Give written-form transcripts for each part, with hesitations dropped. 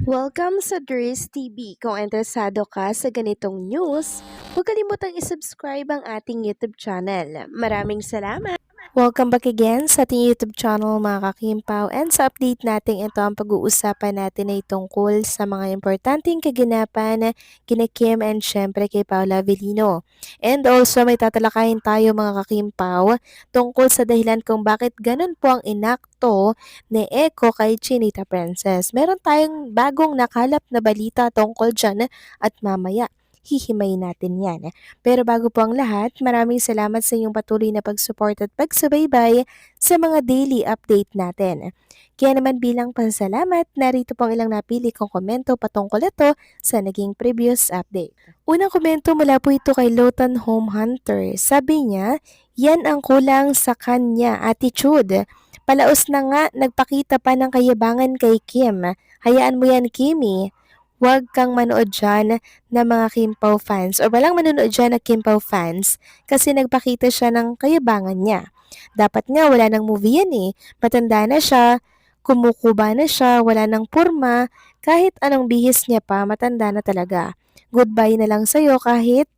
Welcome sa Dries TV. Kung interesado ka sa ganitong news, huwag kalimutang isubscribe ang ating YouTube channel. Maraming salamat! Welcome back again sa ating YouTube channel mga kakimpaw, and sa update natin ito ang pag-uusapan natin ay tungkol sa mga importanteng kaganapan kina Kim and syempre kay Paula Avellino. And also may tatalakayin tayo mga kakimpaw tungkol sa dahilan kung bakit ganun po ang inakto ni Echo kay Chinita Princess. Meron tayong bagong nakalap na balita tungkol dyan at mamaya hihimayin natin yan. Pero bago po ang lahat, maraming salamat sa inyong patuloy na pag-support at pagsubaybay sa mga daily update natin. Kaya naman bilang pasalamat, narito po ang ilang napili kong komento patungkol ito sa naging previous update. Unang komento mula po ito kay Lotan Home Hunter. Sabi niya, yan ang kulang sa kanya attitude. Palaos na nga, nagpakita pa ng kayabangan kay Kim. Hayaan mo yan, Kimi. Huwag kang manood dyan ng mga Kim Pao fans o walang manonood dyan na Kim Pao fans kasi nagpakita siya ng kayabangan niya. Dapat nga wala ng movie yan eh. Matanda na siya, kumukuba na siya, wala ng purma, kahit anong bihis niya pa, matanda na talaga. Goodbye na lang sa'yo kahit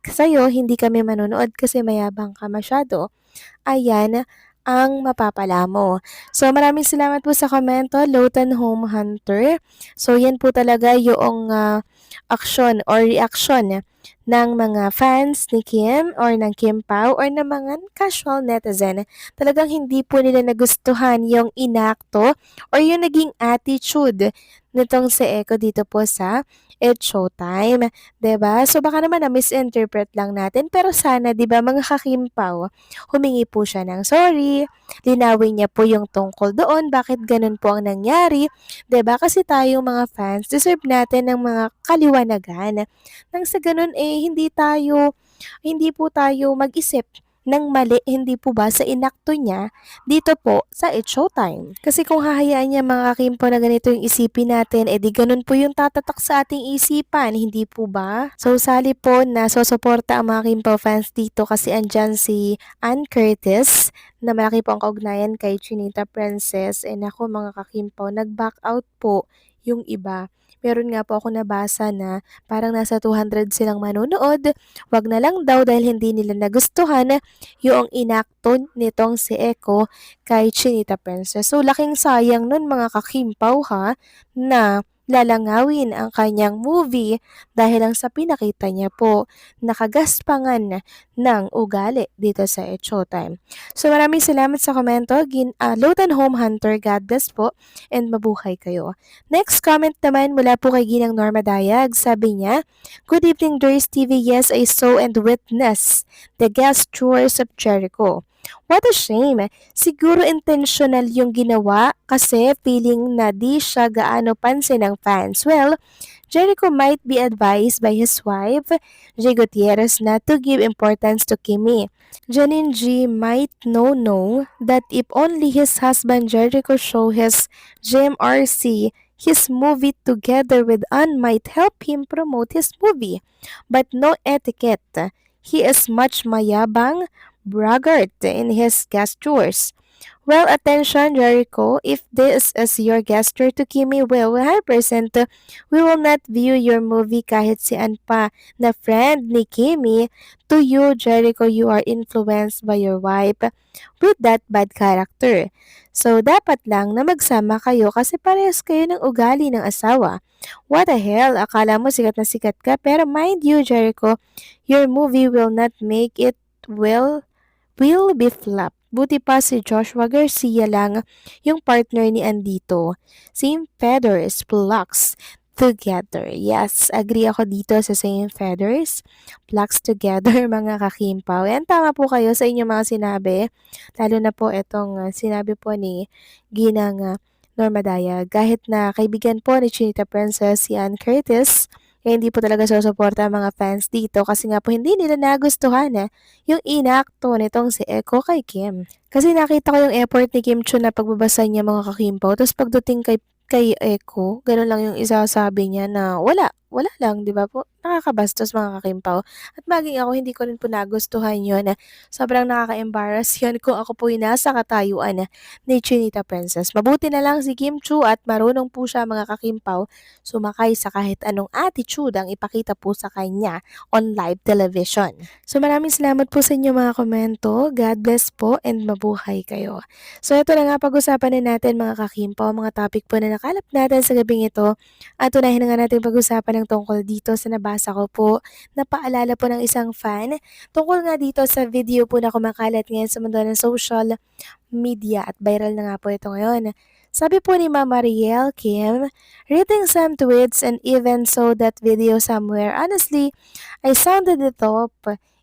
sa'yo hindi kami manonood kasi mayabang ka masyado. Ayan ang mapapala mo. So maraming salamat po sa komento, Lotan Home Hunter. So yan po talaga yung action or reaction ng mga fans ni Kim or ng Kim Pao or ng mga casual netizen. Talagang hindi po nila nagustuhan yung inakto or yung naging attitude nitong si Echo dito po sa It's Showtime. 'Di ba? So baka naman na-misinterpret lang natin pero sana 'di ba mga kakimpaw, humingi po siya ng sorry, linawin niya po yung tungkol doon, bakit ganun po ang nangyari, 'di ba? Kasi tayong mga fans, deserve natin ng mga kaliwanagan. Nang sa ganun hindi po tayo mag-isip ng mali, hindi po ba sa inakto niya dito po sa It's Showtime. Kasi kung hahayaan niya mga kimpo na ganito yung isipin natin, edi ganun po yung tatatak sa ating isipan, hindi po ba? So sali po na susuporta ang mga Kimpo fans dito kasi andyan si Ann Curtis na malaki po ang kaugnayan kay Chinita Princess, and ako mga kakimpo, nag-back out po yung iba. Meron nga po ako nabasa na parang nasa 200 silang manonood. Wag na lang daw dahil hindi nila nagustuhan yung inakto nitong si Echo kay Chinita Princess. So laking sayang nun mga kakimpaw ha, na lalangawin ang kanyang movie dahil lang sa pinakita niya po nakagaspangan ng ugali dito sa It's Showtime. So maraming salamat sa komento, Lotan Home Hunter, God bless po and mabuhay kayo. Next comment naman mula po kay Ginang Norma Dayag, sabi niya, Good evening Dries TV, yes I saw and witnessed the guest tours of Jericho. What a shame. Siguro intentional yung ginawa kasi feeling na di siya gaano pansin ng fans. Well, Jericho might be advised by his wife, Jay Gutierrez, not to give importance to Kimi. Janine G might know that if only his husband Jericho show his GMRC, his movie together with Ann might help him promote his movie. But no etiquette. He is much mayabang, braggart in his gestures. Well, attention Jericho, if this is your gesture to Kimi, well, 100% we will not view your movie kahit si An pa na friend ni Kimi. To you, Jericho, you are influenced by your wife with that bad character. So, dapat lang na magsama kayo kasi parehas kayo ng ugali ng asawa. What the hell? Akala mo sikat na sikat ka, pero mind you, Jericho, your movie will not make it will be flop. Buti pa si Joshua Garcia lang yung partner ni Andito. Same feathers, flocks together. Yes, agree ako dito sa same feathers, flocks together mga kakimpaw. And tama po kayo sa inyong mga sinabi. Lalo na po itong sinabi po ni Ginang Norma Dayag. Kahit na kaibigan po ni Chinita Princess si Ann Curtis, hindi po talaga susuporta ang mga fans dito kasi nga po hindi nila nagustuhan yung inakto nitong si Echo kay Kim. Kasi nakita ko yung effort ni Kim Chun na pagbabasa niya mga kakimpaw. Tapos pagdating kay Echo, ganun lang yung isasabi niya na wala lang, 'di ba po? Nakakabastos mga kakimpaw. At maging ako, hindi ko rin po nagustuhan yun. Sobrang nakaka-embarrass yun kung ako po yung nasa katayuan ni Chinita Princess. Mabuti na lang si Kim Chu at marunong po siya mga kakimpaw sumakay sa kahit anong attitude ang ipakita po sa kanya on live television. So maraming salamat po sa inyo mga komento. God bless po and mabuhay kayo. So ito na nga pag-usapan na natin mga kakimpaw, mga topic po na nakalap natin sa gabing ito. At unahin na nga natin pag-usapan ng tungkol dito sa nabasa ko po na paalala po ng isang fan tungkol nga dito sa video po na kumakalat ngayon sa mundo ng social media at viral na nga po ito ngayon. Sabi po ni Mama Riel Kim, reading some tweets and even saw that video somewhere. Honestly, I sounded it up.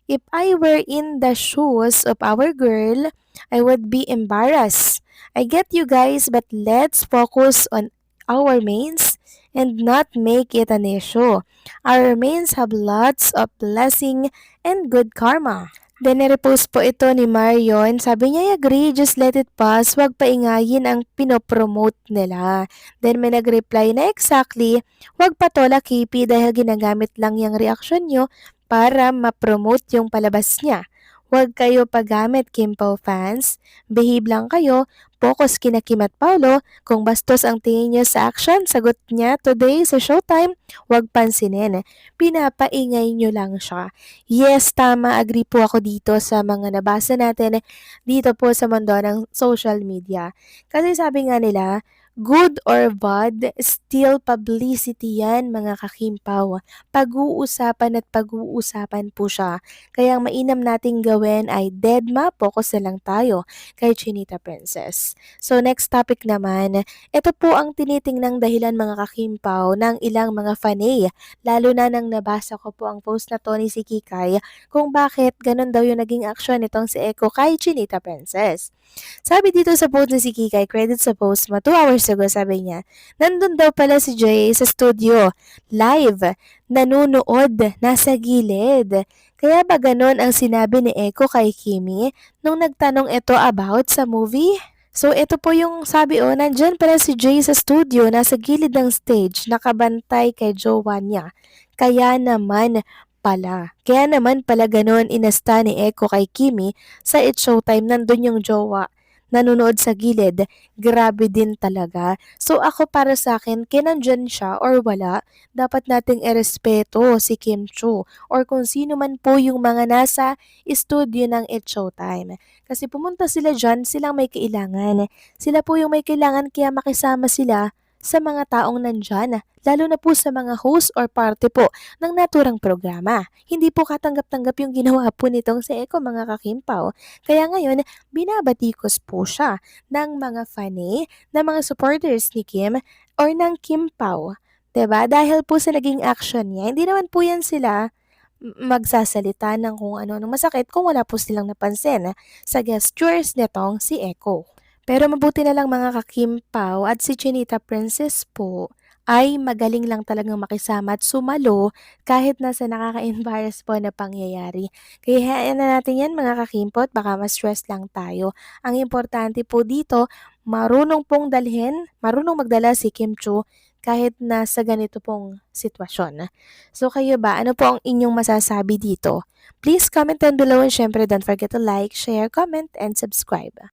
If I were in the shoes of our girl, I would be embarrassed. I get you guys, but let's focus on our mains and not make it an issue. Our mains have lots of blessing and good karma. Then, nirepost po ito ni Marion. Sabi niya, I agree, just let it pass. Huwag paingayin ang pinopromote nila. Then, may nag-reply na exactly, huwag patola KP dahil ginagamit lang yung reaksyon nyo para ma-promote yung palabas niya. Huwag kayo paggamit, Kimpaw fans. Behave lang kayo. Focus kina Kim at Paulo. Kung bastos ang tingin niyo sa action, sagot niya today sa Showtime, huwag pansinin. Pinapaingay niyo lang siya. Yes, tama. Agree po ako dito sa mga nabasa natin dito po sa mundo ng social media. Kasi sabi nga nila, good or bad, still publicity yan mga kakimpaw. Pag-uusapan at pag-uusapan po siya. Kaya ang mainam nating gawin ay deadma, focus na lang tayo kay Chinita Princess. So next topic naman, ito po ang tinitingnang dahilan mga kakimpaw ng ilang mga fanay. Lalo na nang nabasa ko po ang post na to ni si Kikay kung bakit ganun daw yung naging aksyon nitong si Echo kay Chinita Princess. Sabi dito sa post ni si Kikay, credit sa post mo, 2 hours ago sabi niya, nandun daw pala si Jay sa studio, live, nanunood, nasa gilid. Kaya ba ganon ang sinabi ni Echo kay Kimi nung nagtanong ito about sa movie? So ito po yung sabi nandyan pala si Jay sa studio, nasa gilid ng stage, nakabantay kay jowa niya. Kaya naman pala ganon inasta ni Echo kay Kimi sa It's Showtime, nandun yung jowa nanonood sa gilid, grabe din talaga. So ako para sa akin, kinandyan siya or wala, dapat nating erespeto si Kim Chu or kung sino man po yung mga nasa studio ng It's Showtime. Kasi pumunta sila dyan, silang may kailangan. Sila po yung may kailangan kaya makisama sila sa mga taong nandyan, lalo na po sa mga host or party po ng naturang programa. Hindi po katanggap-tanggap yung ginawa po nitong si Eko mga kakimpaw. Kaya ngayon, binabatikos po siya ng mga fanny, ng mga supporters ni Kim or ng Kim Pao. 'Di ba? Dahil po sa naging action niya, hindi naman po yan sila magsasalita ng kung ano ng masakit kung wala po silang napansin sa gestures nitong si Echo. Pero mabuti na lang mga kakimpaw at si Chinita Princess po ay magaling lang talagang makisama at sumalo kahit nasa nakaka-embarrass po na pangyayari. Kaya hayaan na natin yan mga kakimpot, baka ma-stress lang tayo. Ang importante po dito, marunong pong dalhin, marunong magdala si Kim Chu kahit nasa ganito pong sitwasyon. So kayo ba, ano po ang inyong masasabi dito? Please comment down below and syempre don't forget to like, share, comment, and subscribe.